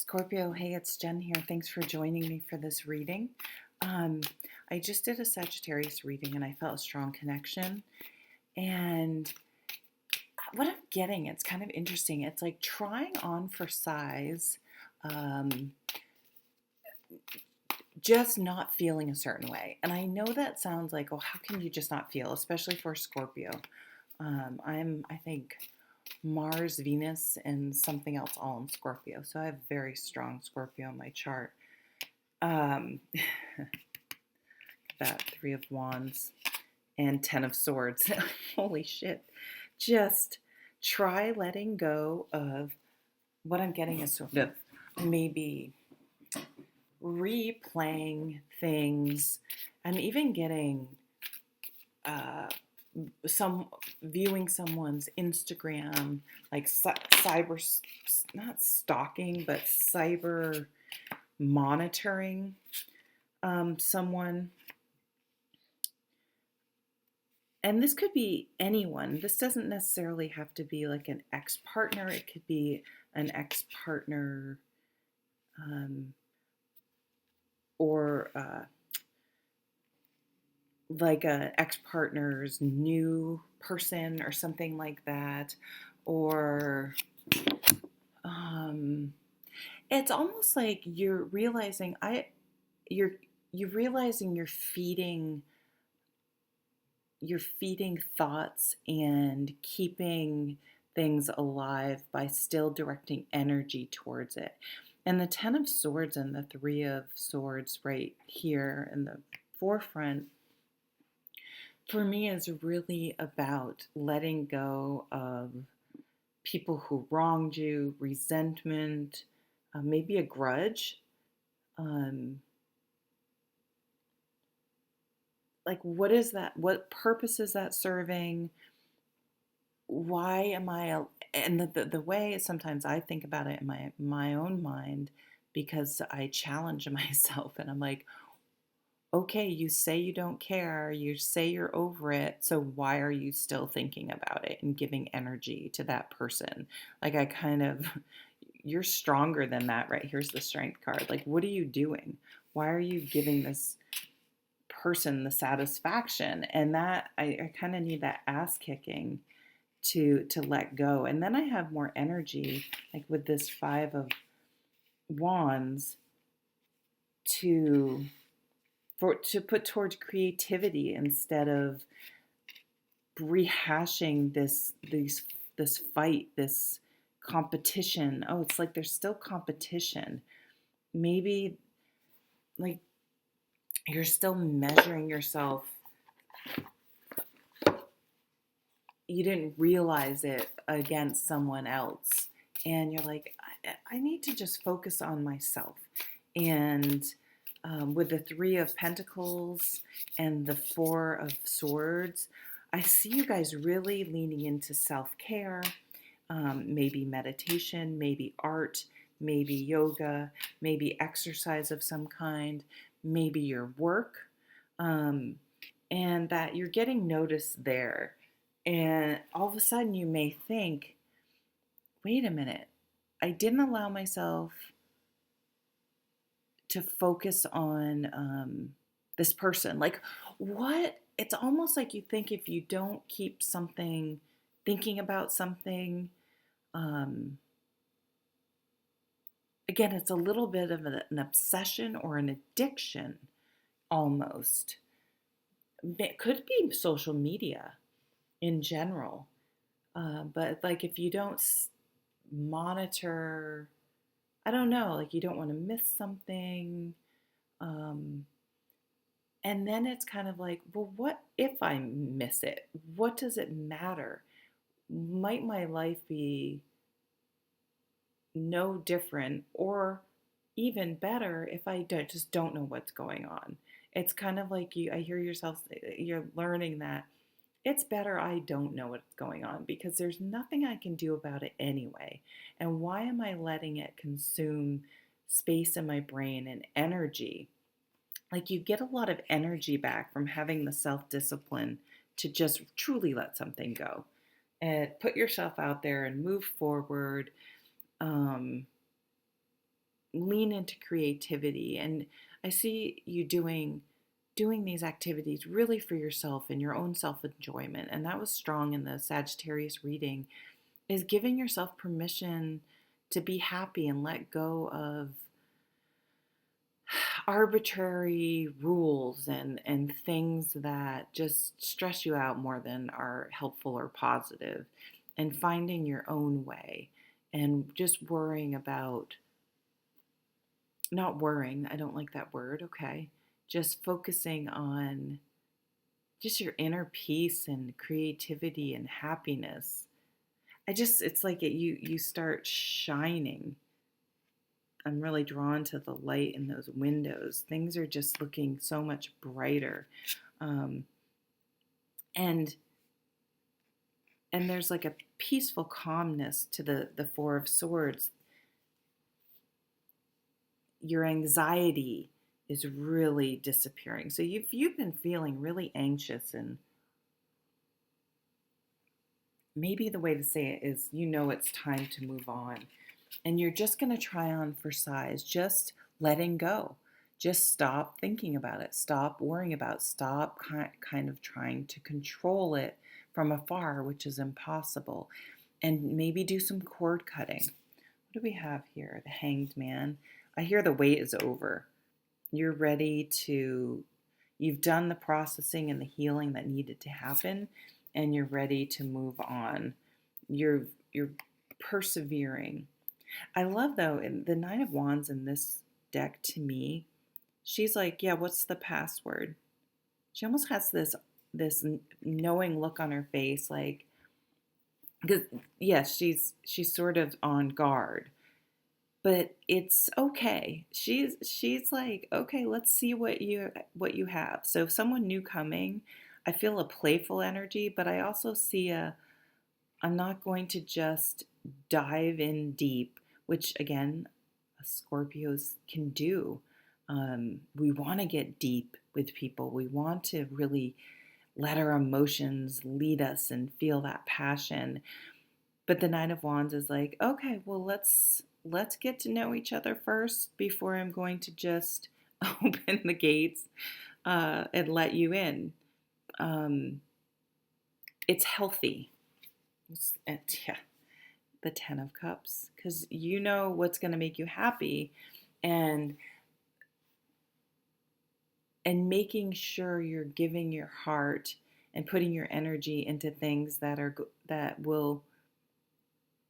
Scorpio, hey, it's Jen here. Thanks for joining me for this reading. Um, I just did a Sagittarius reading and I felt a strong connection. And what I'm getting, it's kind of interesting. It's like trying on for size, um, just not feeling a certain way. And I know that sounds like, oh, how can you just not feel, especially for Scorpio? I think, Mars, Venus, and something else all in Scorpio. So I have very strong Scorpio in my chart. Um, that Three of Wands and Ten of Swords. Holy shit. Just try letting go of what I'm getting is sort of maybe replaying things. I'm even getting some viewing someone's Instagram, like cyber, not stalking, but cyber monitoring someone. And this could be anyone. This doesn't necessarily have to be like an ex-partner. It could be an ex-partner or like an ex-partner's new person or something like that. Or it's almost like you're realizing you're realizing you're feeding thoughts and keeping things alive by still directing energy towards it. And the Ten of Swords and the Three of Swords right here in the forefront for me is really about letting go of people who wronged you, resentment, maybe a grudge. Like, what is that? What purpose is that serving? Why am I? And the way sometimes I think about it in my own mind, because I challenge myself and I'm like, okay, you say you don't care, you say you're over it, so why are you still thinking about it and giving energy to that person? Like, I kind of, you're stronger than that, right? Here's the Strength card. Like, what are you doing? Why are you giving this person the satisfaction? And that I kind of need that ass kicking to let go. And then I have more energy, like with this Five of Wands, to put towards creativity instead of rehashing this fight, this competition. Oh, it's like there's still competition. Maybe like you're still measuring yourself. You didn't realize it against someone else. And you're like, I need to just focus on myself. And with the Three of Pentacles and the Four of Swords, I see you guys really leaning into self-care, maybe meditation, maybe art, maybe yoga, maybe exercise of some kind, maybe your work, and that you're getting noticed there. And all of a sudden you may think, wait a minute, I didn't allow myself to focus on this person. Like, what? It's almost like you think if you don't keep something, thinking about something, again, it's a little bit of an obsession or an addiction almost. It could be social media in general. But like if you don't monitor, I don't know, like you don't want to miss something. And then it's kind of like, well, what if I miss it? What does it matter? Might my life be no different or even better if I just don't know what's going on? It's kind of like I hear yourself, you're learning that it's better I don't know what's going on because there's nothing I can do about it anyway. And why am I letting it consume space in my brain and energy? Like, you get a lot of energy back from having the self-discipline to just truly let something go and put yourself out there and move forward. lean into creativity. And I see you doing these activities really for yourself and your own self-enjoyment. And that was strong in the Sagittarius reading, is giving yourself permission to be happy and let go of arbitrary rules and things that just stress you out more than are helpful or positive, and finding your own way, and just worrying about, not worrying, I don't like that word, okay, just focusing on just your inner peace and creativity and happiness. It's like you start shining. I'm really drawn to the light in those windows. Things are just looking so much brighter. Um, and and there's like a peaceful calmness to the Four of Swords. Your anxiety is really disappearing. So you've been feeling really anxious, and maybe the way to say it is, it's time to move on. And you're just going to try on for size, just letting go. Just stop thinking about it. Stop worrying about it. Stop kind of trying to control it from afar, which is impossible. And maybe do some cord cutting. What do we have here? The Hanged Man. I hear the wait is over. You're ready to, you've done the processing and the healing that needed to happen, and you're ready to move on. You're persevering. I love, though, in the Nine of Wands in this deck, to me, she's like, yeah, what's the password? She almost has this knowing look on her face, like, because yes, she's sort of on guard, but it's okay. She's like, okay, let's see what you have. So if someone new coming, I feel a playful energy, but I also see I'm not going to just dive in deep, which again, Scorpios can do. We want to get deep with people. We want to really let our emotions lead us and feel that passion. But the Nine of Wands is like, okay, well, let's get to know each other first before I'm going to just open the gates and let you in. It's healthy. Yeah, the Ten of Cups, because you know what's going to make you happy, and making sure you're giving your heart and putting your energy into things that will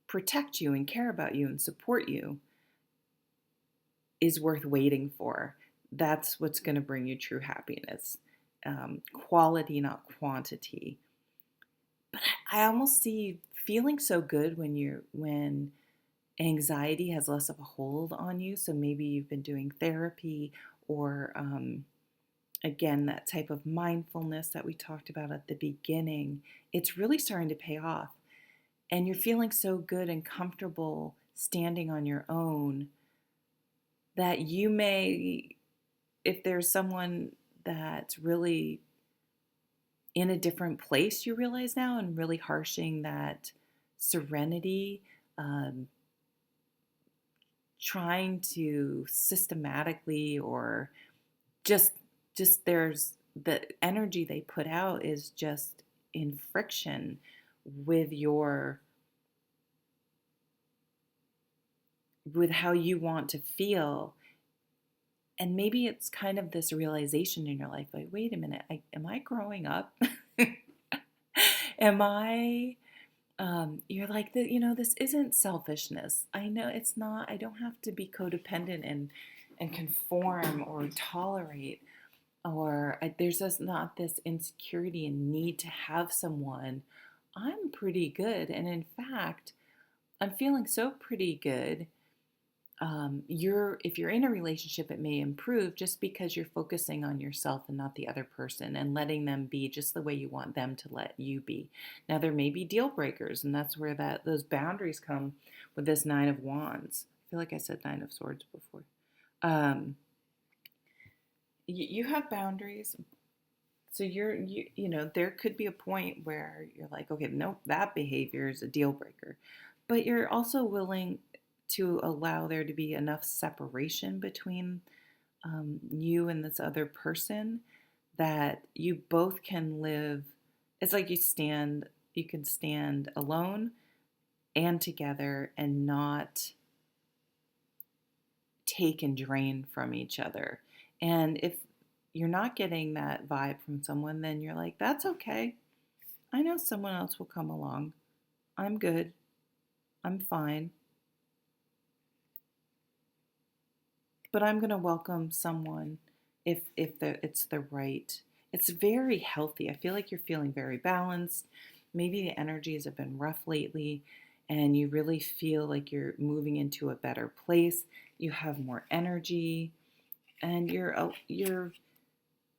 protect you and care about you and support you is worth waiting for. That's what's going to bring you true happiness. Quality, not quantity. But I almost see you feeling so good when anxiety has less of a hold on you. So maybe you've been doing therapy, or again, that type of mindfulness that we talked about at the beginning. It's really starting to pay off. And you're feeling so good and comfortable standing on your own that you may, if there's someone that's really in a different place, you realize now, and really harshing that serenity, trying to systematically, or just there's the energy they put out is just in friction with how you want to feel. And maybe it's kind of this realization in your life, like, wait a minute, am I growing up? Am I, you're like, this isn't selfishness. I know it's not. I don't have to be codependent and conform or tolerate, or there's just not this insecurity and need to have someone. I'm pretty good. And in fact, I'm feeling so pretty good. If you're in a relationship, it may improve just because you're focusing on yourself and not the other person, and letting them be just the way you want them to let you be. Now, there may be deal breakers, and that's where those boundaries come with this Nine of Wands. I feel like I said Nine of Swords before. You have boundaries, so there could be a point where you're like, okay, nope, that behavior is a deal breaker, but you're also willing to allow there to be enough separation between you and this other person that you both can live. It's like you can stand alone and together and not take and drain from each other. And if you're not getting that vibe from someone, then you're like, that's okay. I know someone else will come along. I'm good. I'm fine. But I'm going to welcome someone if it's the right. It's very healthy. I feel like you're feeling very balanced. Maybe the energies have been rough lately and you really feel like you're moving into a better place. You have more energy and you're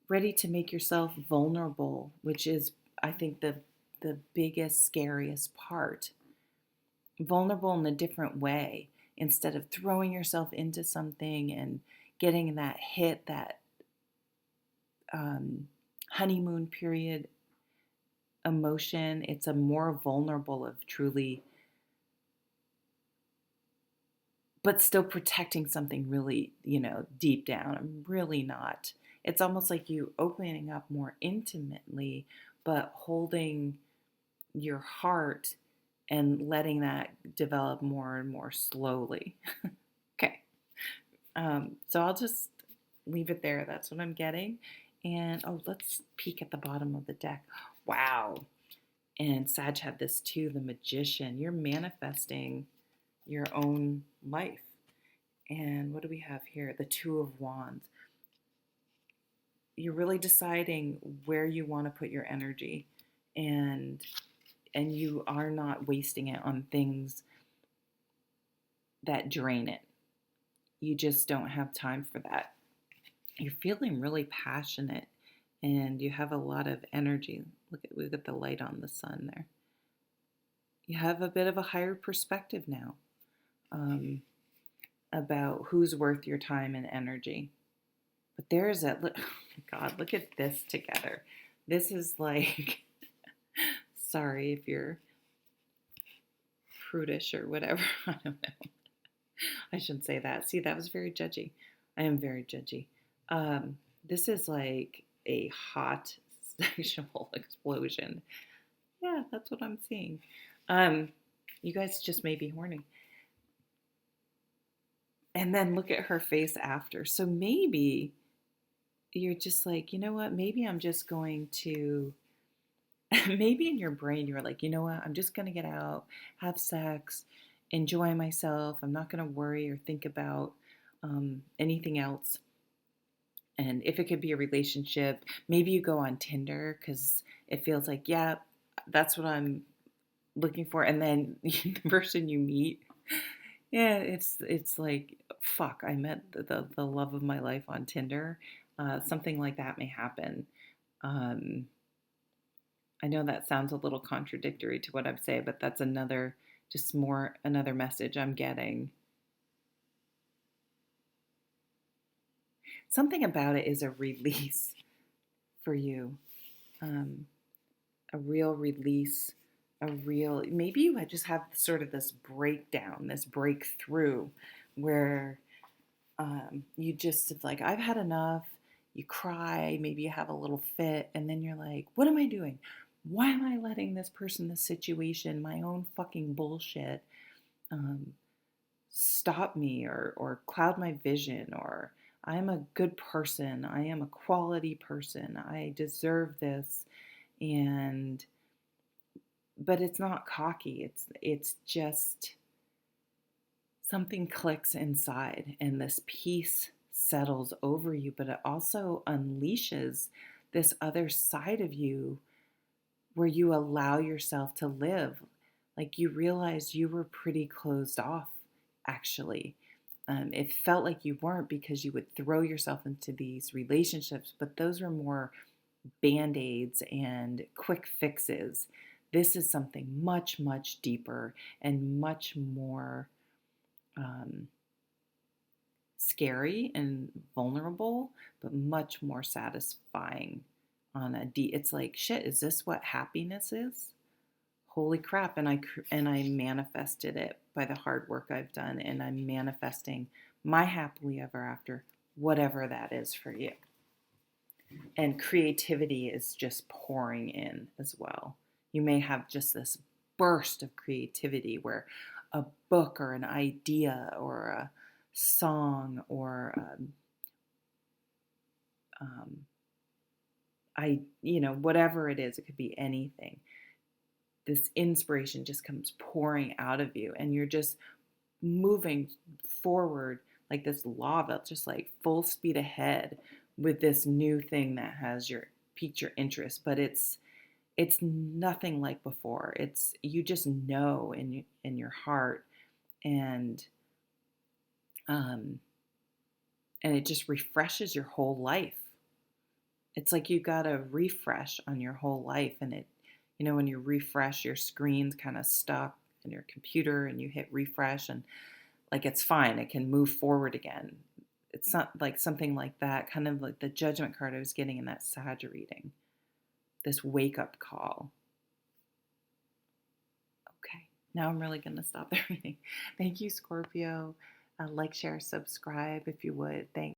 ready to make yourself vulnerable, which is, I think, the biggest, scariest part. Vulnerable in a different way, instead of throwing yourself into something and getting that hit, that honeymoon period emotion. It's a more vulnerable of truly, but still protecting something really, deep down. I'm really not. It's almost like you opening up more intimately, but holding your heart and letting that develop more and more slowly. Okay. So I'll just leave it there. That's what I'm getting. And let's peek at the bottom of the deck. Wow. And Sag had this too, the Magician. You're manifesting your own life. And what do we have here? The Two of Wands. You're really deciding where you want to put your energy, and you are not wasting it on things that drain it. You just don't have time for that. You're feeling really passionate and you have a lot of energy. We've got the light on the sun there. You have a bit of a higher perspective now about who's worth your time and energy. But there's oh my God, look at this together. This is like, sorry if you're prudish or whatever. I don't know. I shouldn't say that. See, that was very judgy. I am very judgy. This is like a hot sexual explosion. Yeah, that's what I'm seeing. You guys just may be horny. And then look at her face after. So maybe you're just like, you know what? Maybe I'm just going to, maybe in your brain you're like, you know what? I'm just going to get out, have sex, enjoy myself. I'm not going to worry or think about anything else. And if it could be a relationship, maybe you go on Tinder because it feels like, yeah, that's what I'm looking for. And then the person you meet, yeah, it's like, fuck, I met the love of my life on Tinder. Something like that may happen. I know that sounds a little contradictory to what I'm saying, but that's another message I'm getting. Something about it is a release for you, a real release, maybe you just have sort of this breakdown, this breakthrough where you just like, I've had enough. You cry, maybe you have a little fit, and then you're like, what am I doing? Why am I letting this person, this situation, my own fucking bullshit stop me or cloud my vision? Or I'm a good person. I am a quality person. I deserve this. But it's not cocky. It's just something clicks inside and this peace settles over you, but it also unleashes this other side of you where you allow yourself to live. Like you realize you were pretty closed off, actually. It felt like you weren't because you would throw yourself into these relationships, but those were more band-aids and quick fixes. This is something much, much deeper and much more scary and vulnerable, but much more satisfying on a deep. It's like, shit, is this what happiness is? Holy crap. And I manifested it by the hard work I've done, and I'm manifesting my happily ever after, whatever that is for you. And creativity is just pouring in as well. You may have just this burst of creativity where a book or an idea or a song or whatever it is, it could be anything. This inspiration just comes pouring out of you, and you're just moving forward like this lava, just like full speed ahead with this new thing that has piqued your interest. But it's nothing like before. It's, you just know in your heart, and um and it just refreshes your whole life. It's like you got a refresh on your whole life, and when you refresh, your screen's kind of stuck in your computer, and you hit refresh, and like it's fine, it can move forward again. It's not like something like that, kind of like the judgment card I was getting in that Sag reading, this wake up call. Okay, now I'm really going to stop the reading. Thank you, Scorpio. Like, share, subscribe if you would. Thanks.